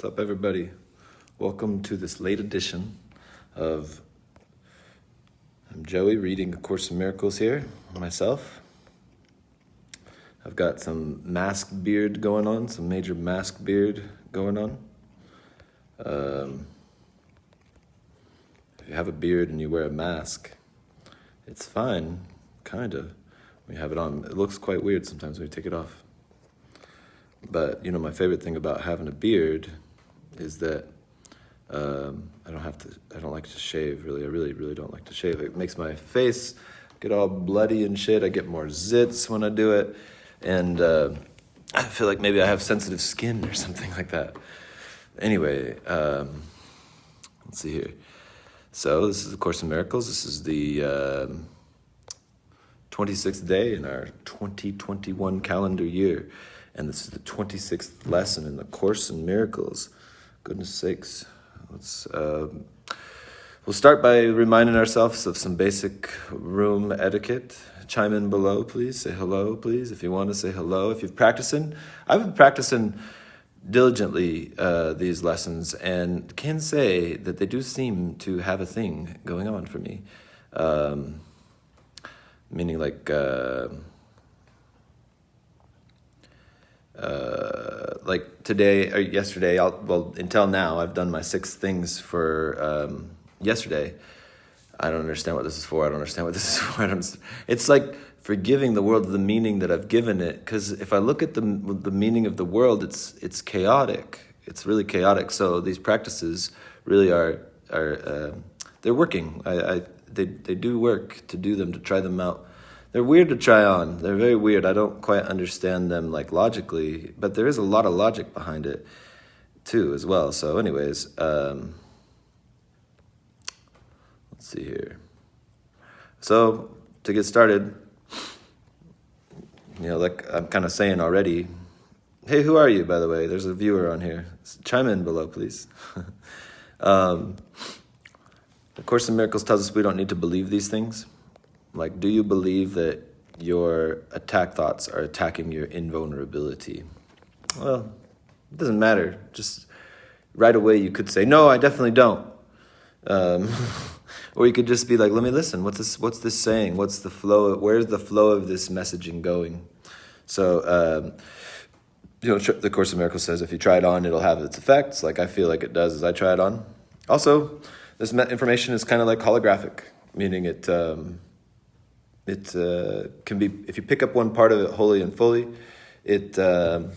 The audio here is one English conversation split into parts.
What's up, everybody? Welcome to this late edition of I'm Joey reading A Course in Miracles here, myself. I've got some mask beard going on, some major mask beard going on. If you have a beard and you wear a mask, it's fine, kind of, when you have it on. It looks quite weird sometimes when you take it off. But, you know, my favorite thing about having a beard is that I don't like to shave, really. I really don't like to shave. It makes my face get all bloody and shit. I get more zits when I do it. And I feel like maybe I have sensitive skin or something like that. Anyway, let's see here. So this is A Course in Miracles. This is the 26th day in our 2021 calendar year. And this is the 26th lesson in the Course in Miracles. Goodness sakes. We'll start by reminding ourselves of some basic room etiquette. Chime in below, please. Say hello, please, if you want to say hello. If you've practicing, I've been practicing diligently these lessons and can say that they do seem to have a thing going on for me. Meaning like today or yesterday, until now, I've done my 6 things for yesterday. I don't understand what this is for. It's like forgiving the world of the meaning that I've given it. Because if I look at the meaning of the world, it's chaotic. It's really chaotic. So these practices really are they're working. They do work to do them, to try them out. They're weird to try on. They're very weird. I don't quite understand them like logically, but there is a lot of logic behind it too as well. So anyways, let's see here. So to get started, you know, like I'm kind of saying already, hey, who are you, by the way? There's a viewer on here. Chime in below, please. The Course in Miracles tells us we don't need to believe these things. Like, do you believe that your attack thoughts are attacking your invulnerability? Well, it doesn't matter. Just right away you could say, no, I definitely don't. Or you could just be like, let me listen. What's this saying? What's the flow? Where's the flow of this messaging going? So, you know, the Course in Miracles says if you try it on, it'll have its effects. Like I feel like it does as I try it on. Also, this information is kind of like holographic, meaning it can be, if you pick up one part of it wholly and fully, you'll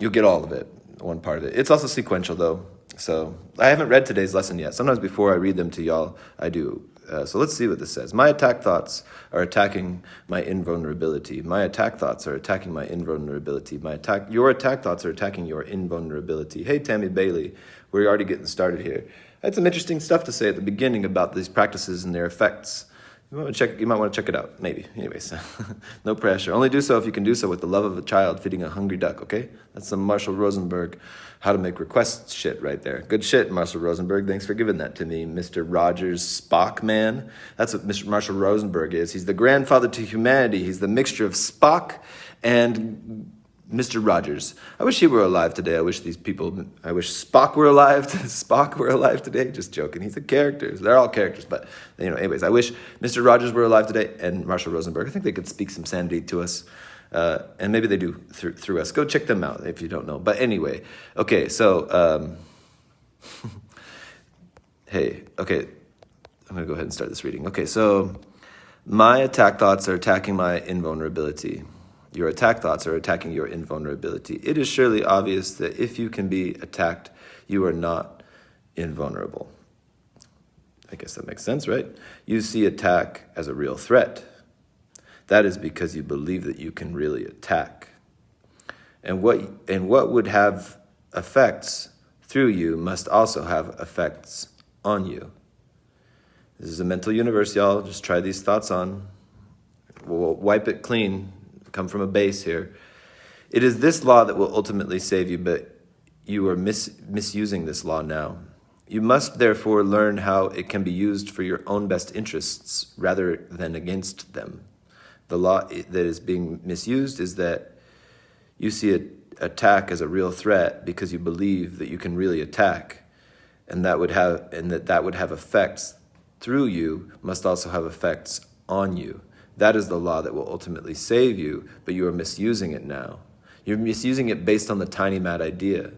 get all of it, one part of it. It's also sequential though. So I haven't read today's lesson yet. Sometimes before I read them to y'all, I do. So let's see what this says. My attack thoughts are attacking my invulnerability. My attack thoughts are attacking my invulnerability. Your attack thoughts are attacking your invulnerability. Hey, Tammy Bailey, we're already getting started here. I had some interesting stuff to say at the beginning about these practices and their effects. You might want to check it out, maybe. Anyways, no pressure. Only do so if you can do so with the love of a child feeding a hungry duck, okay? That's some Marshall Rosenberg how to make requests shit right there. Good shit, Marshall Rosenberg. Thanks for giving that to me, Mr. Rogers Spock man. That's what Mr. Marshall Rosenberg is. He's the grandfather to humanity. He's the mixture of Spock and Mr. Rogers. I wish he were alive today. I wish Spock were alive. Spock were alive today. Just joking. He's a character. They're all characters. But, you know, anyways, I wish Mr. Rogers were alive today and Marshall Rosenberg. I think they could speak some sanity to us. And maybe they do through us. Go check them out if you don't know. But anyway, okay, so, hey, okay, I'm going to go ahead and start this reading. Okay, so my attack thoughts are attacking my invulnerability. Your attack thoughts are attacking your invulnerability. It is surely obvious that if you can be attacked, you are not invulnerable. I guess that makes sense, right? You see attack as a real threat. That is because you believe that you can really attack. And what would have effects through you must also have effects on you. This is a mental universe, y'all. Just try these thoughts on. We'll wipe it clean. Come from a base here. It is this law that will ultimately save you, but you are misusing this law now. You must therefore learn how it can be used for your own best interests rather than against them. The law that is being misused is that you see attack as a real threat because you believe that you can really attack, and that would have effects through you, must also have effects on you. That is the law that will ultimately save you, but you are misusing it now. You're misusing it based on the tiny mad idea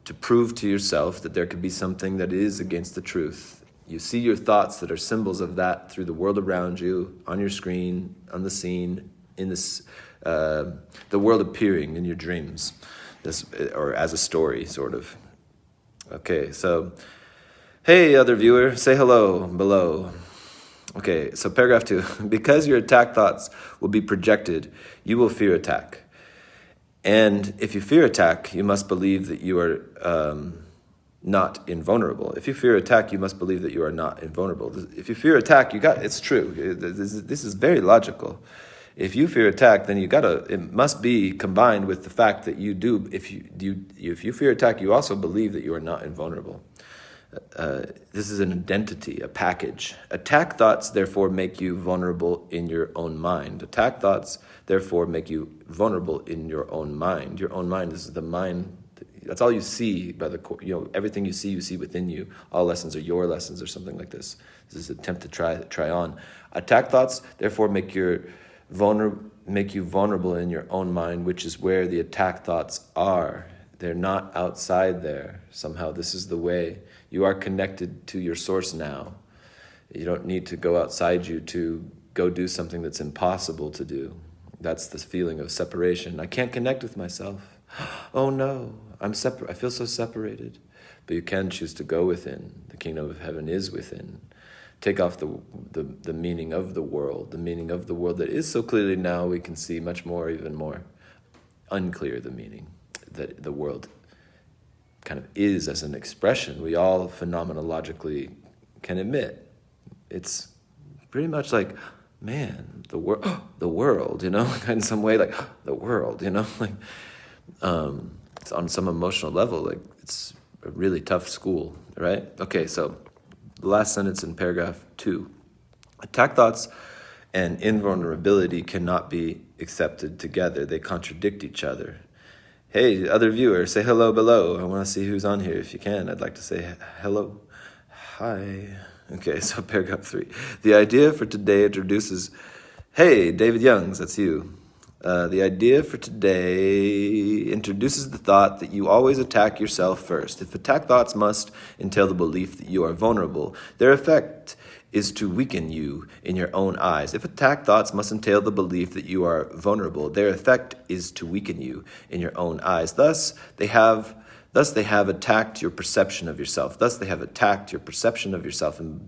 to prove to yourself that there could be something that is against the truth. You see your thoughts that are symbols of that through the world around you, on your screen, on the scene, in this, the world appearing in your dreams, or as a story, sort of. Okay, so, hey, other viewer, say hello below. Okay, so paragraph 2. Because your attack thoughts will be projected, you will fear attack. And if you fear attack, you must believe that you are not invulnerable. If you fear attack, you must believe that you are not invulnerable. If you fear attack, it's true. This is very logical. If you fear attack, then it must be combined with the fact that you do. If you fear attack, you also believe that you are not invulnerable. This is an identity, a package. Attack thoughts, therefore, make you vulnerable in your own mind. Attack thoughts, therefore, make you vulnerable in your own mind. Your own mind is the mind. That's all you see by everything you see within you. All lessons are your lessons, or something like this. This is an attempt to try on. Attack thoughts, therefore, make you vulnerable in your own mind, which is where the attack thoughts are. They're not outside there. Somehow, this is the way. You are connected to your source now. You don't need to go outside you to go do something that's impossible to do. That's the feeling of separation. I can't connect with myself. Oh no, I feel so separated. But you can choose to go within. The kingdom of heaven is within. Take off the meaning of the world that is so clearly now we can see much more, even more unclear, the meaning that the world kind of is as an expression we all phenomenologically can admit. It's pretty much like, man, the world, in some way, like the world, like it's on some emotional level, like it's a really tough school, right? Okay, so the last sentence in paragraph 2. Attack thoughts and invulnerability cannot be accepted together. They contradict each other. Hey, other viewer, say hello below. I want to see who's on here. If you can, I'd like to say hello. Hi. Okay, so paragraph 3. The idea for today introduces... Hey, David Youngs, that's you. The idea for today introduces the thought that you always attack yourself first. If attack thoughts must entail the belief that you are vulnerable, their effect is to weaken you in your own eyes. If attack thoughts must entail the belief that you are vulnerable, their effect is to weaken you in your own eyes. Thus they have attacked your perception of yourself. And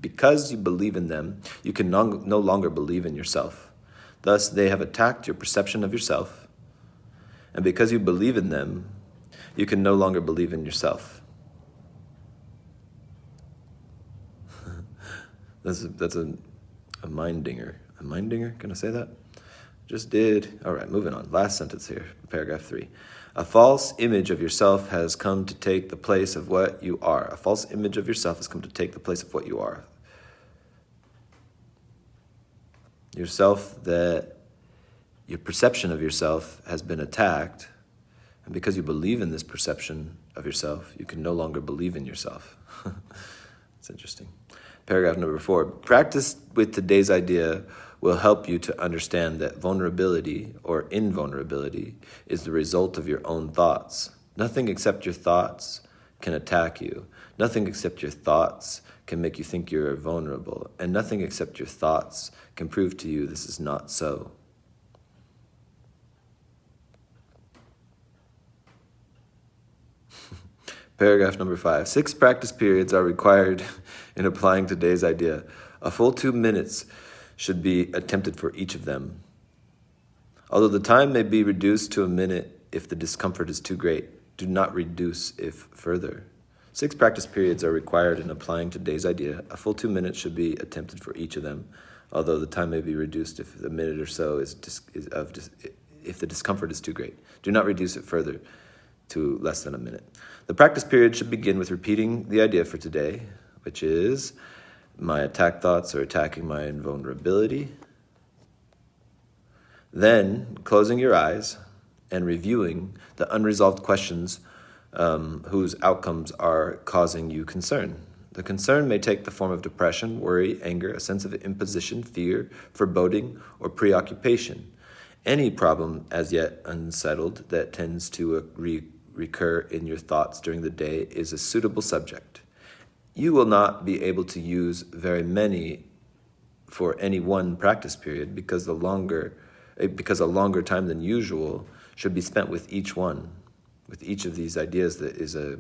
because you believe in them, you can no longer believe in yourself. Thus they have attacked your perception of yourself. And because you believe in them, you can no longer believe in yourself. That's a mind dinger. A mind dinger? Can I say that? Just did. All right, moving on. Last sentence here, paragraph 3. A false image of yourself has come to take the place of what you are. A false image of yourself has come to take the place of what you are. Your perception of yourself has been attacked, and because you believe in this perception of yourself, you can no longer believe in yourself. It's interesting. Paragraph number 4. Practice with today's idea will help you to understand that vulnerability or invulnerability is the result of your own thoughts. Nothing except your thoughts can attack you. Nothing except your thoughts can make you think you're vulnerable. And nothing except your thoughts can prove to you this is not so. Paragraph number 5. 6 practice periods are required in applying today's idea. A full 2 minutes should be attempted for each of them. Although the time may be reduced to a minute if the discomfort is too great, do not reduce if further. 6 practice periods are required in applying today's idea. A full 2 minutes should be attempted for each of them, although the time may be reduced if a minute or so if the discomfort is too great. Do not reduce it further to less than a minute. The practice period should begin with repeating the idea for today, which is, my attack thoughts are attacking my invulnerability. Then, closing your eyes and reviewing the unresolved questions whose outcomes are causing you concern. The concern may take the form of depression, worry, anger, a sense of imposition, fear, foreboding, or preoccupation. Any problem as yet unsettled that tends to recur in your thoughts during the day is a suitable subject. You will not be able to use very many for any one practice period because a longer time than usual should be spent with each of these ideas that is a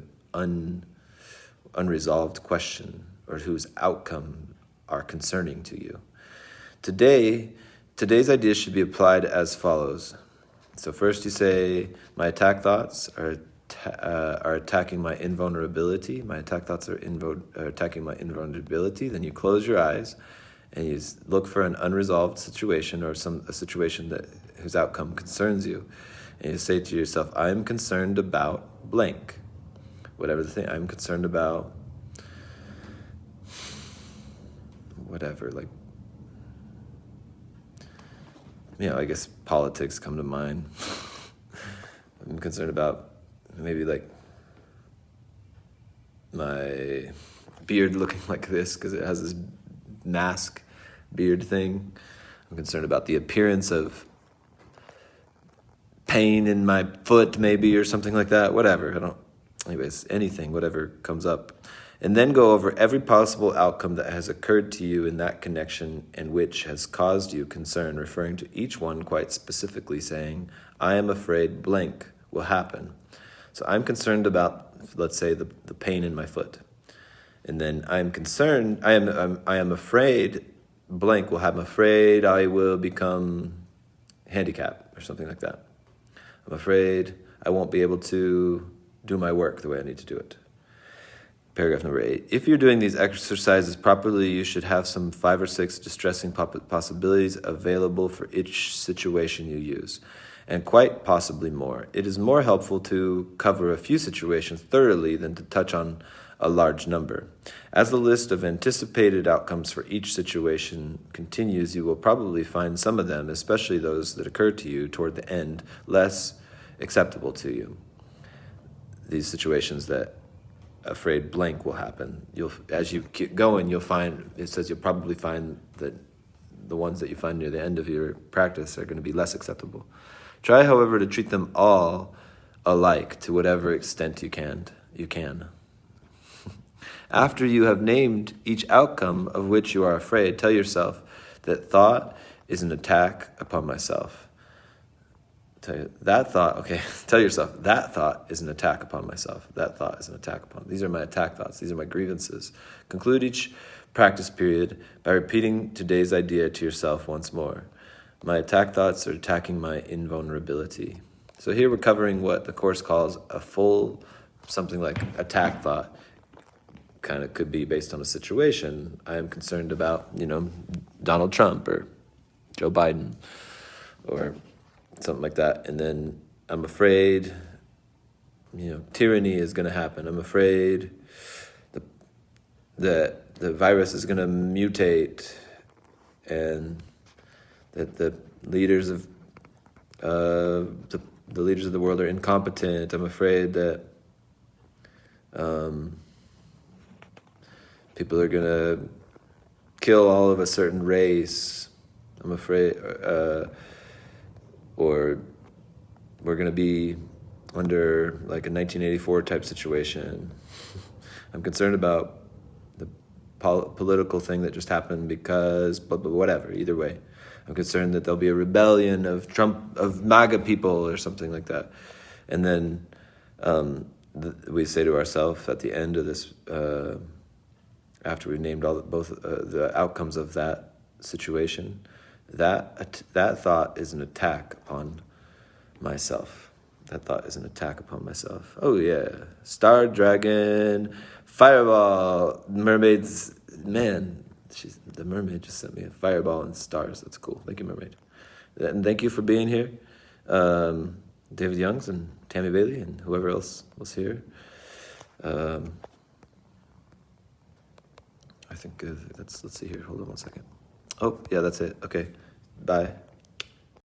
unresolved question or whose outcome are concerning to you. Today's ideas should be applied as follows. So first you say, my attack thoughts are attacking my invulnerability. My attack thoughts are attacking my invulnerability. Then you close your eyes and you look for an unresolved situation or a situation whose outcome concerns you. And you say to yourself, I am concerned about blank. Whatever the thing, I'm concerned about whatever, like, I guess politics come to mind. I'm concerned about maybe like my beard looking like this because it has this mask beard thing. I'm concerned about the appearance of pain in my foot maybe or something like that. Whatever, anything, whatever comes up. And then go over every possible outcome that has occurred to you in that connection and which has caused you concern, referring to each one quite specifically, saying, I am afraid blank will happen. So I'm concerned about, let's say, the pain in my foot. And then I am afraid blank will happen. I'm afraid I will become handicapped or something like that. I'm afraid I won't be able to do my work the way I need to do it. Paragraph number 8. If you're doing these exercises properly, you should have some 5 or 6 distressing possibilities available for each situation you use, and quite possibly more. It is more helpful to cover a few situations thoroughly than to touch on a large number. As the list of anticipated outcomes for each situation continues, you will probably find some of them, especially those that occur to you toward the end, less acceptable to you. These situations that afraid blank will happen. As you keep going, you'll probably find that the ones that you find near the end of your practice are going to be less acceptable. Try, however, to treat them all alike to whatever extent you can. After you have named each outcome of which you are afraid, tell yourself that thought is an attack upon myself. Tell yourself, that thought is an attack upon myself. That thought is an attack upon. These are my attack thoughts. These are my grievances. Conclude each practice period by repeating today's idea to yourself once more. My attack thoughts are attacking my invulnerability. So here we're covering what the Course calls a full, something like attack thought. Kind of could be based on a situation. I am concerned about, Donald Trump or Joe Biden or something like that. And then I'm afraid, tyranny is going to happen. I'm afraid that the virus is going to mutate and that the leaders of the leaders of the world are incompetent. I'm afraid that people are going to kill all of a certain race. I'm afraid, or we're going to be under like a 1984 type situation. I'm concerned about the political thing that just happened because, but whatever, either way. I'm concerned that there'll be a rebellion of MAGA people or something like that. And then we say to ourselves at the end of this, after we've named both the outcomes of that situation, that thought is an attack upon myself. That thought is an attack upon myself. Oh yeah, star, dragon, fireball, mermaids. Man, the mermaid just sent me a fireball and stars. That's cool. Thank you, mermaid. And thank you for being here, David Youngs and Tammy Bailey and whoever else was here. I think let's see here. Hold on one second. Oh, yeah, that's it. Okay, bye.